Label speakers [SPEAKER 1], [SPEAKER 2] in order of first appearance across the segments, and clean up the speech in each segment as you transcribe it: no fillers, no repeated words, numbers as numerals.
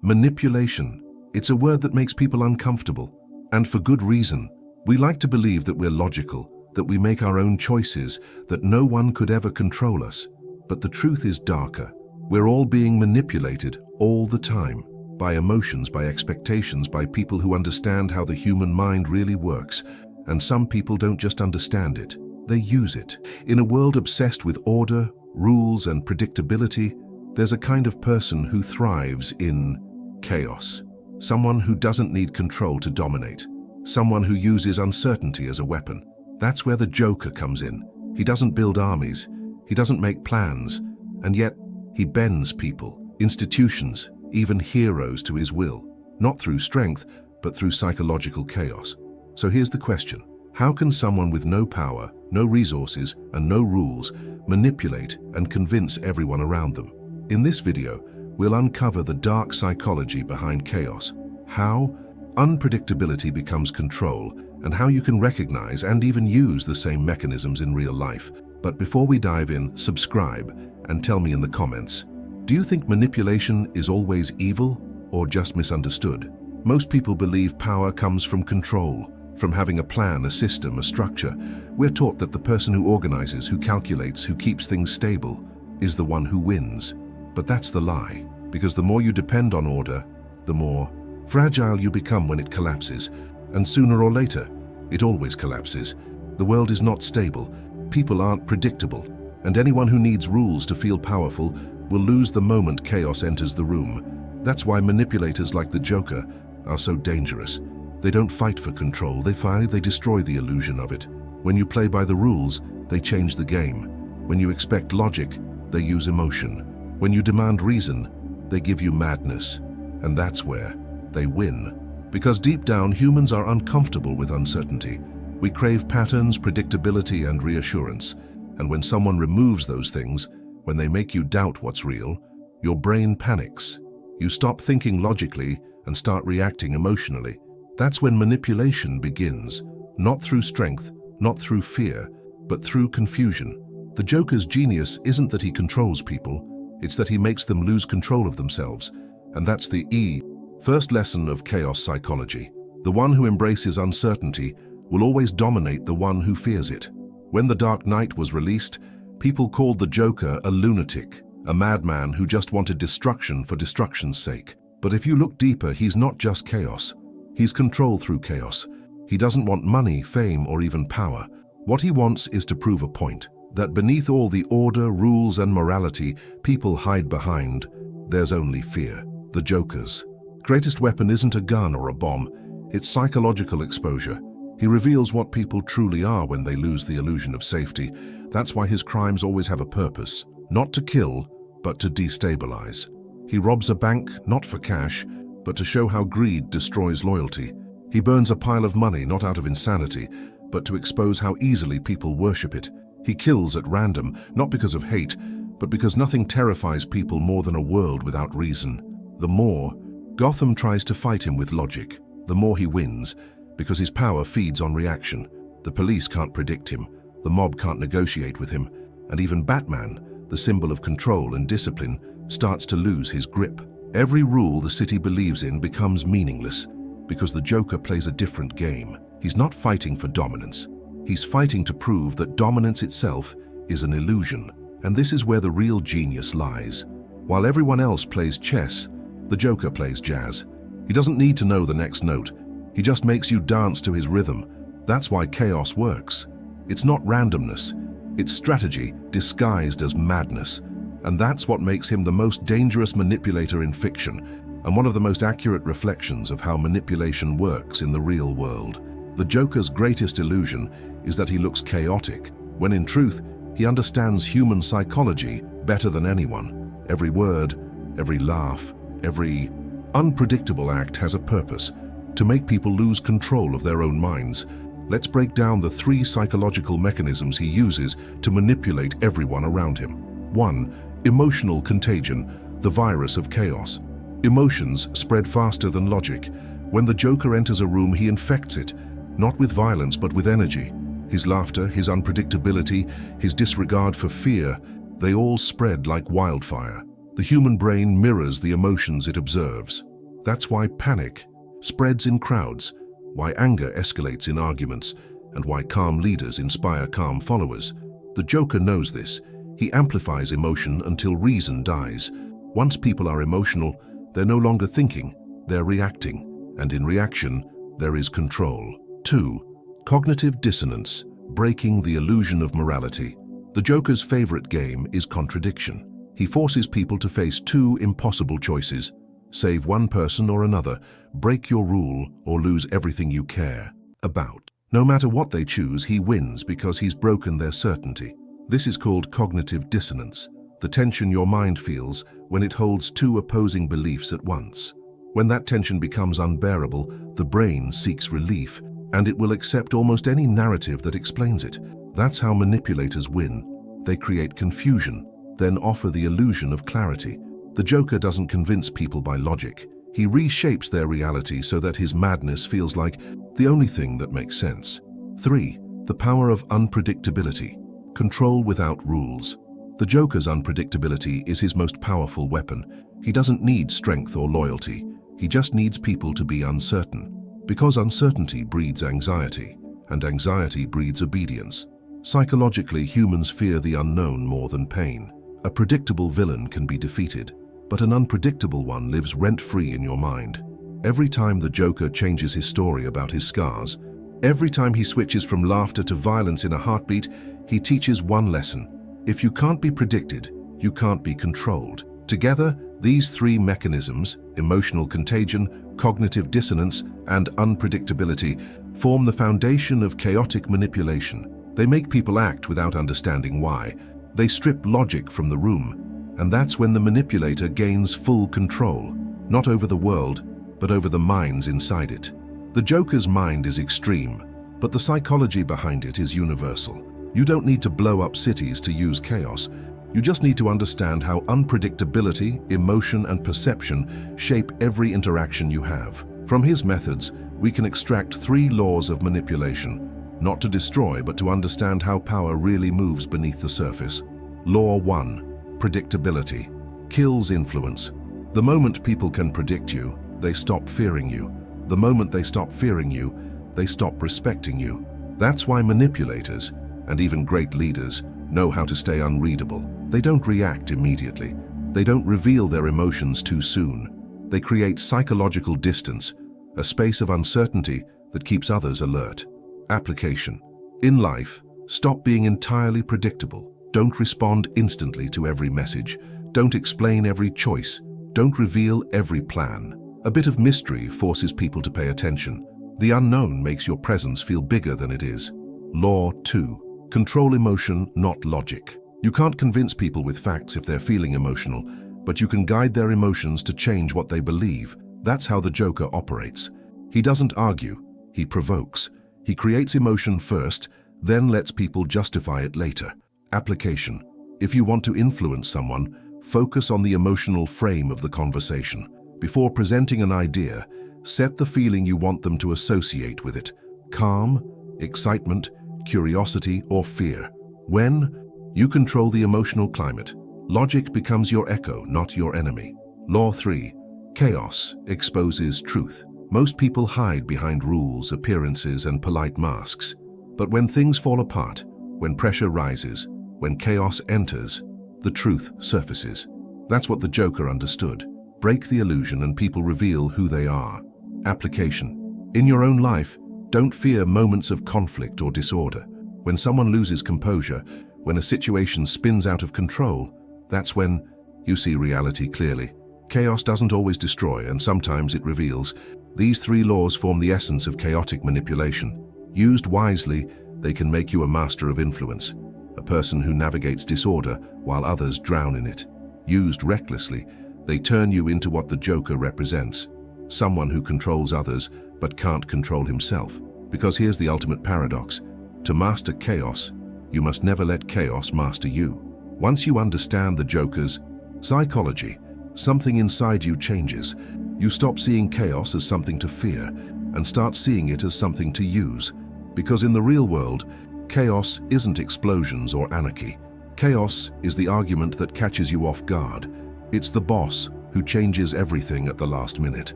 [SPEAKER 1] Manipulation. It's a word that makes people uncomfortable. And for good reason. We like to believe that we're logical, that we make our own choices, that no one could ever control us. But the truth is darker. We're all being manipulated all the time. By emotions, by expectations, by people who understand how the human mind really works. And some people don't just understand it, they use it. In a world obsessed with order, rules, and predictability, there's a kind of person who thrives in chaos. Someone who doesn't need control to dominate. Someone who uses uncertainty as a weapon. That's where the Joker comes in. He doesn't build armies, he doesn't make plans, and yet he bends people, institutions, even heroes to his will. Not through strength, but through psychological chaos. So here's the question. How can someone with no power, no resources, and no rules manipulate and convince everyone around them? In this video, we'll uncover the dark psychology behind chaos, how unpredictability becomes control, and how you can recognize and even use the same mechanisms in real life. But before we dive in, subscribe and tell me in the comments, do you think manipulation is always evil or just misunderstood? Most people believe power comes from control, from having a plan, a system, a structure. We're taught that the person who organizes, who calculates, who keeps things stable, is the one who wins. But that's the lie, because the more you depend on order, the more fragile you become when it collapses. And sooner or later, it always collapses. The world is not stable, people aren't predictable, and anyone who needs rules to feel powerful will lose the moment chaos enters the room. That's why manipulators like the Joker are so dangerous. They don't fight for control, they destroy the illusion of it. When you play by the rules, they change the game. When you expect logic, they use emotion. When you demand reason, they give you madness. And that's where they win. Because deep down, humans are uncomfortable with uncertainty. We crave patterns, predictability, and reassurance. And when someone removes those things, when they make you doubt what's real, your brain panics. You stop thinking logically and start reacting emotionally. That's when manipulation begins, not through strength, not through fear, but through confusion. The Joker's genius isn't that he controls people, it's that he makes them lose control of themselves. And that's the first lesson of chaos psychology. The one who embraces uncertainty will always dominate the one who fears it. When The Dark Knight was released, people called the Joker a lunatic, a madman who just wanted destruction for destruction's sake. But if you look deeper, he's not just chaos. He's control through chaos. He doesn't want money, fame, or even power. What he wants is to prove a point, that beneath all the order, rules, and morality people hide behind, there's only fear. The Joker's greatest weapon isn't a gun or a bomb, it's psychological exposure. He reveals what people truly are when they lose the illusion of safety. That's why his crimes always have a purpose, not to kill, but to destabilize. He robs a bank, not for cash, but to show how greed destroys loyalty. He burns a pile of money not out of insanity, but to expose how easily people worship it. He kills at random, not because of hate, but because nothing terrifies people more than a world without reason. The more Gotham tries to fight him with logic, the more he wins, because his power feeds on reaction. The police can't predict him, the mob can't negotiate with him, and even Batman, the symbol of control and discipline, starts to lose his grip. Every rule the city believes in becomes meaningless because the Joker plays a different game. He's not fighting for dominance. He's fighting to prove that dominance itself is an illusion. And this is where the real genius lies. While everyone else plays chess, the Joker plays jazz. He doesn't need to know the next note. He just makes you dance to his rhythm. That's why chaos works. It's not randomness. It's strategy disguised as madness. And that's what makes him the most dangerous manipulator in fiction, and one of the most accurate reflections of how manipulation works in the real world. The Joker's greatest illusion is that he looks chaotic, when in truth, he understands human psychology better than anyone. Every word, every laugh, every unpredictable act has a purpose, to make people lose control of their own minds. Let's break down the 3 psychological mechanisms he uses to manipulate everyone around him. 1. Emotional contagion, the virus of chaos. Emotions spread faster than logic. When the Joker enters a room, he infects it, not with violence but with energy. His laughter, his unpredictability, his disregard for fear, they all spread like wildfire. The human brain mirrors the emotions it observes. That's why panic spreads in crowds, why anger escalates in arguments, and why calm leaders inspire calm followers. The Joker knows this. He amplifies emotion until reason dies. Once people are emotional, they're no longer thinking, they're reacting, and in reaction, there is control. 2. Cognitive dissonance, breaking the illusion of morality. The Joker's favorite game is contradiction. He forces people to face two impossible choices: save one person or another, break your rule, or lose everything you care about. No matter what they choose, he wins because he's broken their certainty. This is called cognitive dissonance, the tension your mind feels when it holds two opposing beliefs at once. When that tension becomes unbearable, the brain seeks relief, and it will accept almost any narrative that explains it. That's how manipulators win. They create confusion, then offer the illusion of clarity. The Joker doesn't convince people by logic. He reshapes their reality so that his madness feels like the only thing that makes sense. 3. The power of unpredictability, control without rules. The Joker's unpredictability is his most powerful weapon. He doesn't need strength or loyalty. He just needs people to be uncertain. Because uncertainty breeds anxiety, and anxiety breeds obedience. Psychologically, humans fear the unknown more than pain. A predictable villain can be defeated, but an unpredictable one lives rent-free in your mind. Every time the Joker changes his story about his scars, every time he switches from laughter to violence in a heartbeat, he teaches one lesson. If you can't be predicted, you can't be controlled. Together, these three mechanisms, emotional contagion, cognitive dissonance, and unpredictability, form the foundation of chaotic manipulation. They make people act without understanding why. They strip logic from the room, and that's when the manipulator gains full control, not over the world, but over the minds inside it. The Joker's mind is extreme, but the psychology behind it is universal. You don't need to blow up cities to use chaos. You just need to understand how unpredictability, emotion, and perception shape every interaction you have. From his methods, we can extract 3 laws of manipulation, not to destroy, but to understand how power really moves beneath the surface. Law 1. Predictability kills influence. The moment people can predict you, they stop fearing you. The moment they stop fearing you, they stop respecting you. That's why manipulators, and even great leaders, know how to stay unreadable. They don't react immediately. They don't reveal their emotions too soon. They create psychological distance, a space of uncertainty that keeps others alert. Application. In life, stop being entirely predictable. Don't respond instantly to every message. Don't explain every choice. Don't reveal every plan. A bit of mystery forces people to pay attention. The unknown makes your presence feel bigger than it is. Law 2. Control emotion, not logic. You can't convince people with facts if they're feeling emotional, but you can guide their emotions to change what they believe. That's how the Joker operates. He doesn't argue, he provokes. He creates emotion first, then lets people justify it later. Application. If you want to influence someone, focus on the emotional frame of the conversation. Before presenting an idea, set the feeling you want them to associate with it. Calm, excitement, curiosity, or fear. When you control the emotional climate, logic becomes your echo, not your enemy. Law 3. Chaos exposes truth. Most people hide behind rules, appearances, and polite masks. But when things fall apart, when pressure rises, when chaos enters, the truth surfaces. That's what the Joker understood. Break the illusion and people reveal who they are. Application. In your own life, don't fear moments of conflict or disorder. When someone loses composure, when a situation spins out of control, that's when you see reality clearly. Chaos doesn't always destroy, and sometimes it reveals. These 3 laws form the essence of chaotic manipulation. Used wisely, they can make you a master of influence, a person who navigates disorder while others drown in it. Used recklessly, they turn you into what the Joker represents, someone who controls others but can't control himself. Because here's the ultimate paradox. To master chaos, you must never let chaos master you. Once you understand the Joker's psychology, something inside you changes. You stop seeing chaos as something to fear and start seeing it as something to use. Because in the real world, chaos isn't explosions or anarchy. Chaos is the argument that catches you off guard. It's the boss who changes everything at the last minute.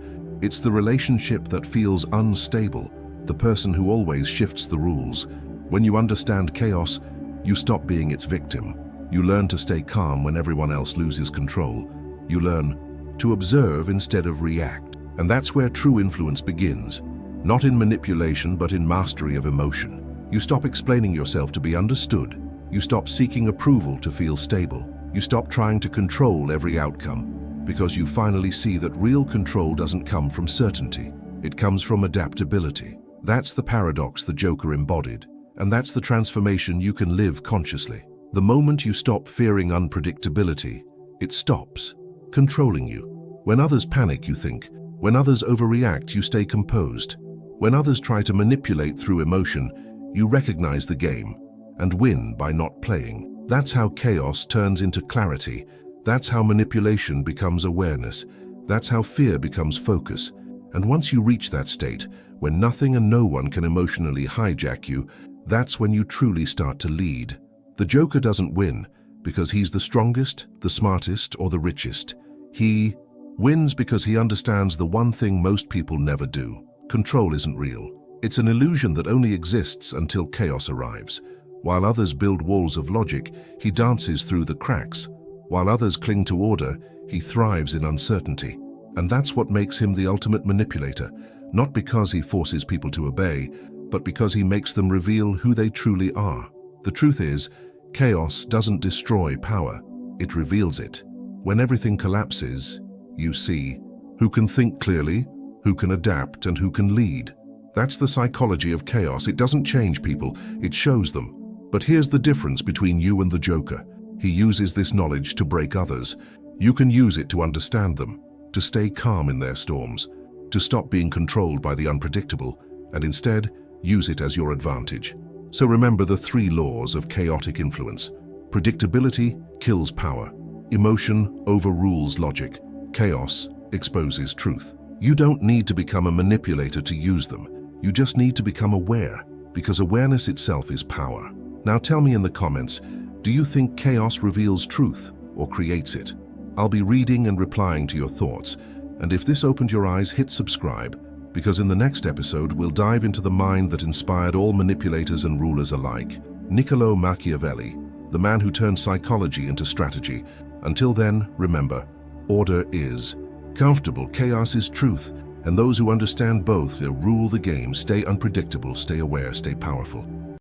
[SPEAKER 1] It's the relationship that feels unstable, the person who always shifts the rules. When you understand chaos, you stop being its victim. You learn to stay calm when everyone else loses control. You learn to observe instead of react. And that's where true influence begins. Not in manipulation, but in mastery of emotion. You stop explaining yourself to be understood. You stop seeking approval to feel stable. You stop trying to control every outcome, because you finally see that real control doesn't come from certainty. It comes from adaptability. That's the paradox the Joker embodied, and that's the transformation you can live consciously. The moment you stop fearing unpredictability, it stops controlling you. When others panic, you think. When others overreact, you stay composed. When others try to manipulate through emotion, you recognize the game and win by not playing. That's how chaos turns into clarity. That's how manipulation becomes awareness. That's how fear becomes focus. And once you reach that state, when nothing and no one can emotionally hijack you, that's when you truly start to lead. The Joker doesn't win because he's the strongest, the smartest, or the richest. He wins because he understands the one thing most people never do. Control isn't real. It's an illusion that only exists until chaos arrives. While others build walls of logic, he dances through the cracks. While others cling to order, he thrives in uncertainty. And that's what makes him the ultimate manipulator, not because he forces people to obey, but because he makes them reveal who they truly are. The truth is, chaos doesn't destroy power, it reveals it. When everything collapses, you see who can think clearly, who can adapt, and who can lead. That's the psychology of chaos. It doesn't change people, it shows them. But here's the difference between you and the Joker. He uses this knowledge to break others. You can use it to understand them, to stay calm in their storms, to stop being controlled by the unpredictable, and instead use it as your advantage. So remember the 3 laws of chaotic influence. Predictability kills power. Emotion overrules logic. Chaos exposes truth. You don't need to become a manipulator to use them. You just need to become aware, because awareness itself is power. Now tell me in the comments, do you think chaos reveals truth or creates it? I'll be reading and replying to your thoughts. And if this opened your eyes, hit subscribe, because in the next episode, we'll dive into the mind that inspired all manipulators and rulers alike. Niccolo Machiavelli, the man who turned psychology into strategy. Until then, remember, order is comfortable, chaos is truth, and those who understand both will rule the game. Stay unpredictable, stay aware, stay powerful.